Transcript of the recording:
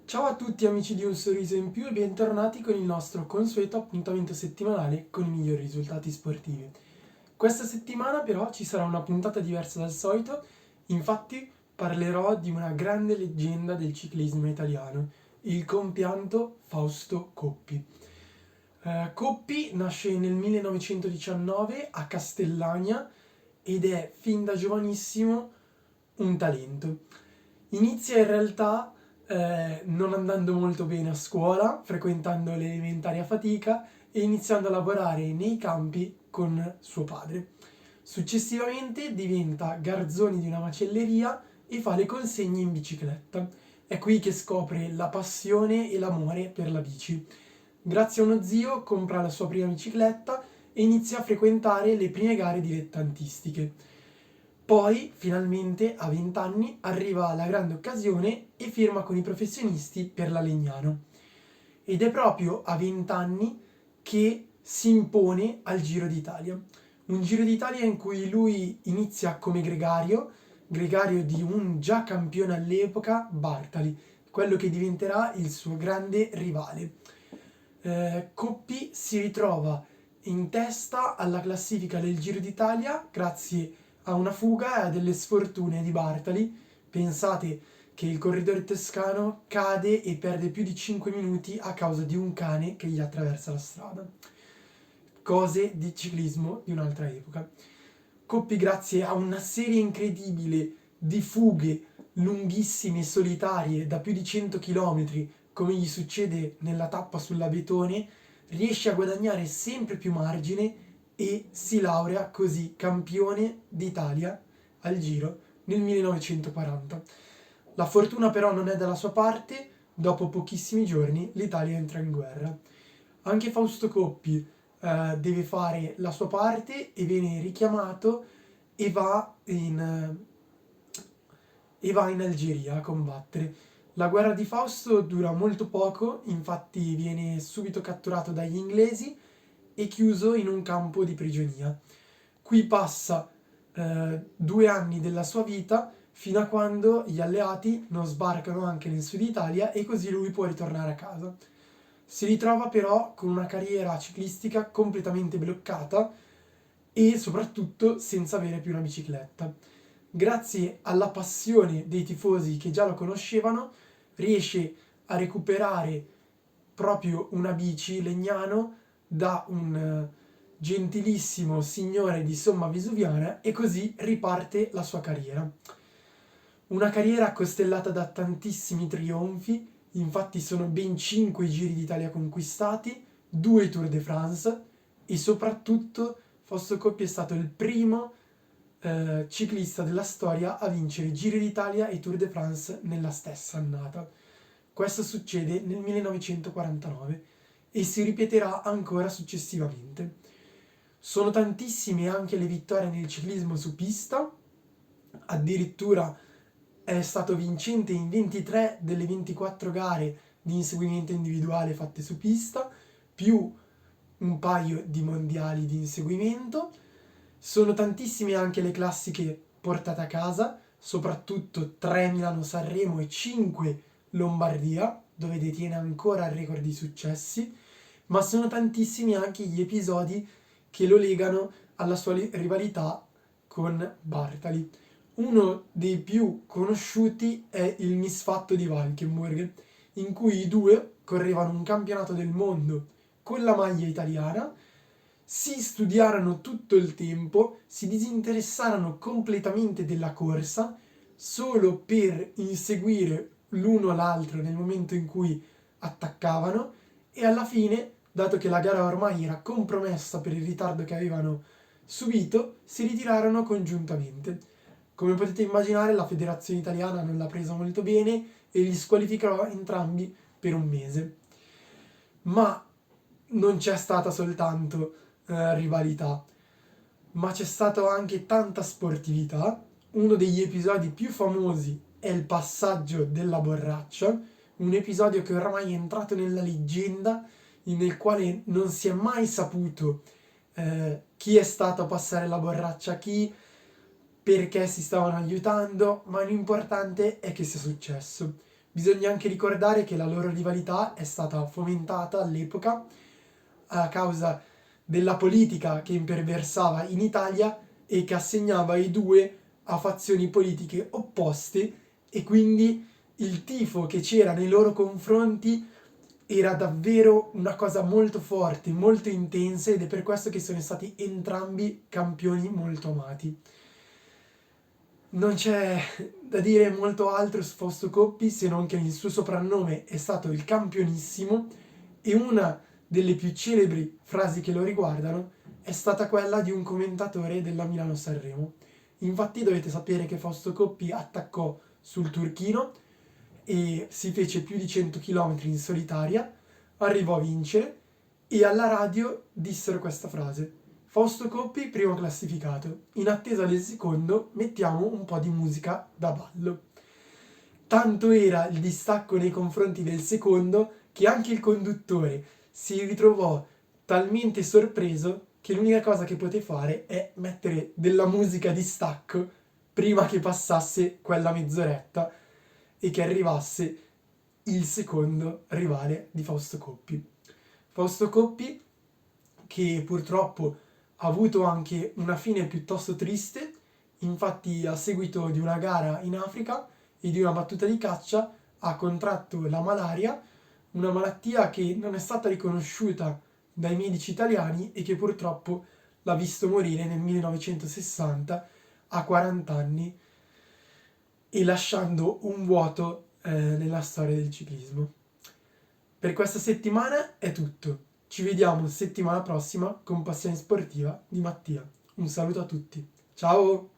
Ciao a tutti amici di Un Sorriso in Più e bentornati con il nostro consueto appuntamento settimanale con i migliori risultati sportivi. Questa settimana però ci sarà una puntata diversa dal solito, infatti parlerò di una grande leggenda del ciclismo italiano, il compianto Fausto Coppi. Coppi nasce nel 1919 a Castellania ed è fin da giovanissimo un talento. Inizia in realtà non andando molto bene a scuola, frequentando le elementari a fatica e iniziando a lavorare nei campi con suo padre. Successivamente diventa garzone di una macelleria e fa le consegne in bicicletta. È qui che scopre la passione e l'amore per la bici. Grazie a uno zio compra la sua prima bicicletta e inizia a frequentare le prime gare dilettantistiche. Poi, finalmente, a 20 anni, arriva la grande occasione e firma con i professionisti per la Legnano. Ed è proprio a 20 anni che si impone al Giro d'Italia. Un Giro d'Italia in cui lui inizia come gregario di un già campione all'epoca, Bartali, quello che diventerà il suo grande rivale. Coppi si ritrova in testa alla classifica del Giro d'Italia grazie a una fuga e a delle sfortune di Bartali. Pensate che il corridore toscano cade e perde più di 5 minuti a causa di un cane che gli attraversa la strada. Cose di ciclismo di un'altra epoca. Coppi, grazie a una serie incredibile di fughe lunghissime e solitarie da più di 100 km, come gli succede nella tappa sull'Abetone, riesce a guadagnare sempre più margine e si laurea così campione d'Italia al Giro nel 1940. La fortuna però non è dalla sua parte, dopo pochissimi giorni l'Italia entra in guerra. Anche Fausto Coppi deve fare la sua parte e viene richiamato e va in Algeria a combattere. La guerra di Fausto dura molto poco, infatti viene subito catturato dagli inglesi e chiuso in un campo di prigionia. Qui passa 2 anni della sua vita fino a quando gli alleati non sbarcano anche nel sud Italia e così lui può ritornare a casa. Si ritrova però con una carriera ciclistica completamente bloccata e soprattutto senza avere più una bicicletta. Grazie alla passione dei tifosi che già lo conoscevano, riesce a recuperare proprio una bici Legnano da un gentilissimo signore di Somma Vesuviana e così riparte la sua carriera. Una carriera costellata da tantissimi trionfi, infatti sono ben 5 Giri d'Italia conquistati, 2 Tour de France e soprattutto Fausto Coppi è stato il primo ciclista della storia a vincere Giro d'Italia e Tour de France nella stessa annata. Questo succede nel 1949 e si ripeterà ancora successivamente. Sono tantissime anche le vittorie nel ciclismo su pista, addirittura è stato vincente in 23 delle 24 gare di inseguimento individuale fatte su pista, più un paio di mondiali di inseguimento. Sono tantissime anche le classiche portate a casa, soprattutto 3 Milano-Sanremo e 5 Lombardia, dove detiene ancora il record di successi, ma sono tantissimi anche gli episodi che lo legano alla sua rivalità con Bartali. Uno dei più conosciuti è il misfatto di Valkenburg, in cui i due correvano un campionato del mondo con la maglia italiana, si studiarono tutto il tempo, si disinteressarono completamente della corsa, solo per inseguire l'uno l'altro nel momento in cui attaccavano e alla fine, dato che la gara ormai era compromessa per il ritardo che avevano subito, si ritirarono congiuntamente. Come potete immaginare, la federazione italiana non l'ha presa molto bene e li squalificò entrambi per un mese. Ma non c'è stata soltanto rivalità, ma c'è stata anche tanta sportività. Uno degli episodi più famosi è il passaggio della borraccia, un episodio che ormai è entrato nella leggenda, nel quale non si è mai saputo chi è stato a passare la borraccia a chi, perché si stavano aiutando, ma l'importante è che sia successo. Bisogna anche ricordare che la loro rivalità è stata fomentata all'epoca a causa della politica che imperversava in Italia e che assegnava i due a fazioni politiche opposte, e quindi il tifo che c'era nei loro confronti era davvero una cosa molto forte, molto intensa, ed è per questo che sono stati entrambi campioni molto amati. Non c'è da dire molto altro su Fausto Coppi, se non che il suo soprannome è stato il Campionissimo, e una delle più celebri frasi che lo riguardano è stata quella di un commentatore della Milano-Sanremo. Infatti dovete sapere che Fausto Coppi attaccò sul Turchino e si fece più di 100 km in solitaria, arrivò a vincere, e alla radio dissero questa frase: Fausto Coppi primo classificato, in attesa del secondo mettiamo un po' di musica da ballo. Tanto era il distacco nei confronti del secondo che anche il conduttore si ritrovò talmente sorpreso che l'unica cosa che poté fare è mettere della musica di stacco prima che passasse quella mezz'oretta e che arrivasse il secondo rivale di Fausto Coppi. Fausto Coppi, che purtroppo ha avuto anche una fine piuttosto triste, infatti a seguito di una gara in Africa e di una battuta di caccia ha contratto la malaria, una malattia che non è stata riconosciuta dai medici italiani e che purtroppo l'ha visto morire nel 1960 a 40 anni, e lasciando un vuoto nella storia del ciclismo. Per questa settimana è tutto. Ci vediamo settimana prossima con Passione Sportiva di Mattia. Un saluto a tutti. Ciao!